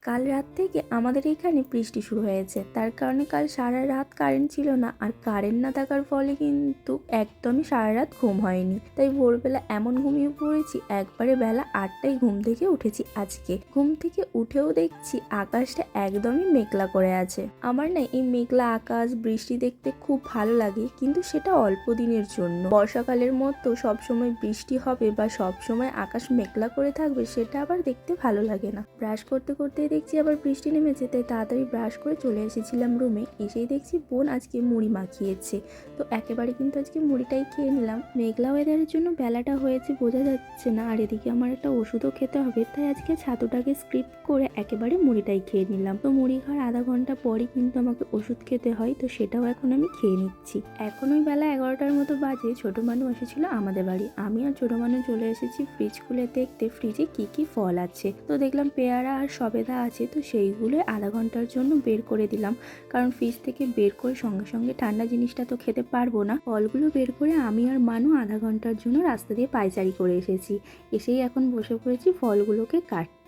কাল রাত থেকে আমাদের এখানে বৃষ্টি শুরু হয়েছে, তার কারণে কাল সারা রাত কারেন্ট ছিল না। আর কারেন্ট না থাকার ফলে কিন্তু একদমই সারা রাত ঘুম হয়নি। তাই ভোরবেলা এমন ঘুমিয়ে পড়েছি, একবারে বেলা 8টায় ঘুম থেকে উঠেছি। আজকে ঘুম থেকে উঠেও দেখছি আকাশটা একদমই মেঘলা করে আছে। আমার না এই মেঘলা আকাশ, বৃষ্টি দেখতে খুব ভালো লাগে, কিন্তু সেটা অল্প দিনের জন্য। বর্ষাকালের মতো সবসময় বৃষ্টি হবে বা সবসময় আকাশ মেঘলা করে থাকবে, সেটা আবার দেখতে ভালো লাগে না। ব্রাশ করতে করতে দেখছি আবার বৃষ্টি নেমেছে, তাই তাড়াতাড়ি ব্রাশ করে চলে এসেছিলাম রুমে। এসেই দেখছি বোন আজকে মুড়ি মাখিয়েছে, তো একেবারে কিন্তু আজকে মুড়িটাই খেয়ে নিলাম। মেঘলা ওয়েদারের জন্য বেলাটা হয়েছে বোঝা যাচ্ছে না, আর এদিকে আমার একটা ওষুধও খেতে হবে, তাই আজকে ছাতুটাকে স্কিপ করে একেবারে মুড়িটাই খেয়ে নিলাম। তো মুড়ি খাওয়ার আধা ঘন্টা পরই কিন্তু আমাকে ওষুধ খেতে হয়, তো সেটাও এখন আমি খেয়ে নিচ্ছি। এখন ওই বেলা 11টার মতো বাজে। ছোট মানু এসেছিল আমাদের বাড়ি, আমি আর ছোট মানু চলে এসেছি ফ্রিজ খুলে দেখতে ফ্রিজে কি কি ফল আছে। তো দেখলাম পেয়ারা আর সবেদা আছে, তো সেইগুলো আধা ঘন্টার জন্য বের করে দিলাম, কারণ ফ্রিজ থেকে বের করে সঙ্গে সঙ্গে ঠান্ডা জিনিসটা তো খেতে পারবো না। ফলগুলো বের করে আমি আর মানু আধা ঘন্টার জন্য রাস্তা দিয়ে পায়চারি করে এসেছি। এসেই এখন বসে পড়েছি ফলগুলোকে কাটতে।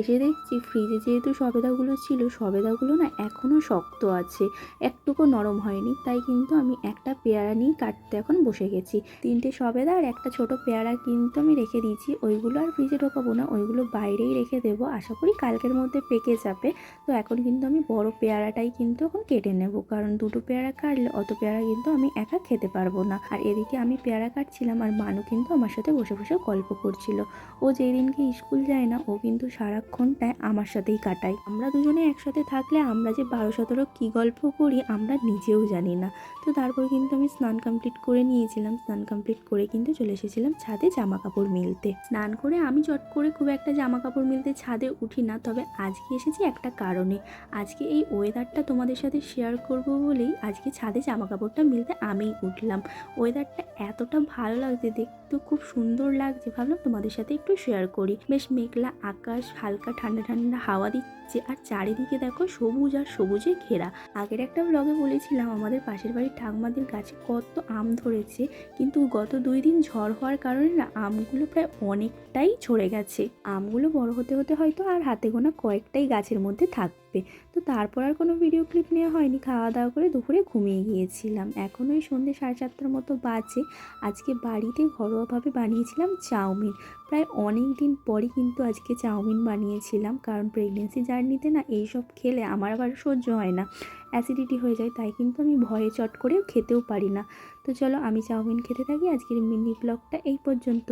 এসে দেখছি ফ্রিজে যেহেতু সবেদাগুলো ছিল, সবেদাগুলো না এখনও শক্ত আছে, একটুকু নরম হয়নি। তাই কিন্তু আমি একটা পেয়ারা নিয়ে কাটতে এখন বসে গেছি। 3টে সবেদা আর একটা ছোট পেয়ারা কিন্তু আমি রেখে দিয়েছি, ওইগুলো আর ফ্রিজে ঢোকাবো না, ওইগুলো বাইরেই রেখে দেবো। আশা করি কালকের মধ্যে পেকে যাবে। তো এখন কিন্তু আমি বড় পেয়ারাটাই কিন্তু এখন কেটে নেব, কারণ দুটো পেয়ারা কাটলে অত পেয়ারা কিন্তু আমি একা খেতে পারবো না। আর এদিকে আমি পেয়ারা কাটছিলাম আর মানু কিন্তু আমার সাথে বসে বসে গল্প করছিল। ও যেই দিনকে স্কুল যায় না, ও কিন্তু সারাক্ষণটায় আমার সাথেই কাটায়। আমরা দুজনে একসাথে থাকলে আমরা যে 12-17 কী গল্প করি আমরা নিজেও জানি না। তো তারপর কিন্তু আমি স্নান কমপ্লিট করে নিয়েছিলাম। স্নান কমপ্লিট করে কিন্তু চলে এসেছিলাম ছাদে জামা কাপড় মেলতে। স্নান করে আমি চট করে খুব একটা জামা কাপড় মেলতে ছাদে উঠি না, তবে আজকে এসেছি একটা কারণে। আজকে এই ওয়েদারটা তোমাদের সাথে শেয়ার করব বলেই আজকে ছাদে জামা কাপড়টা মেলতে আমিই উঠলাম। ওয়েদারটা এতটা ভালো লাগছে, দেখতে খুব সুন্দর লাগছে, ভাবলাম তোমাদের সাথে একটু শেয়ার করি। বেশ মেঘলা আকাশ, হালকা ঠান্ডা ঠান্ডা হাওয়া দিচ্ছে, আর চারিদিকে দেখো সবুজ আর সবুজে ঘেরা। আগের একটা ব্লগে বলেছিলাম আমাদের পাশের বাড়ির ঠাকুমাদের গাছে কত আম ধরেছে, কিন্তু গত 2 দিন ঝড় হওয়ার কারণে না আমগুলো প্রায় অনেকটাই ঝরে গেছে। আমগুলো বড় হতে হতে হয়তো আর হাতে গোনা কয়েকটাই গাছের মধ্যে থাকবে। তো তারপর আর কোনো ভিডিও ক্লিপ নেওয়া হয়নি, খাওয়া দাওয়া করে দুপুরে ঘুমিয়ে গিয়েছিলাম। এখন ওই সন্ধ্যে 7:30টার মতো বাজে। আজকে বাড়িতে ঘরোয়াভাবে বানিয়েছিলাম চাউমিন। প্রায় অনেক দিন পরই কিন্তু আজকে চাউমিন বানিয়েছিলাম, কারণ প্রেগনেন্সি জার্নিতে না এইসব খেলে আমার আবার সহ্য হয় না, অ্যাসিডিটি হয়ে যায়। তাই কিন্তু আমি ভয়ে চট করেও খেতেও পারি না। তো চলো আমি চাউমিন খেতে থাকি। আজকের মিনি ব্লগটা এই পর্যন্ত।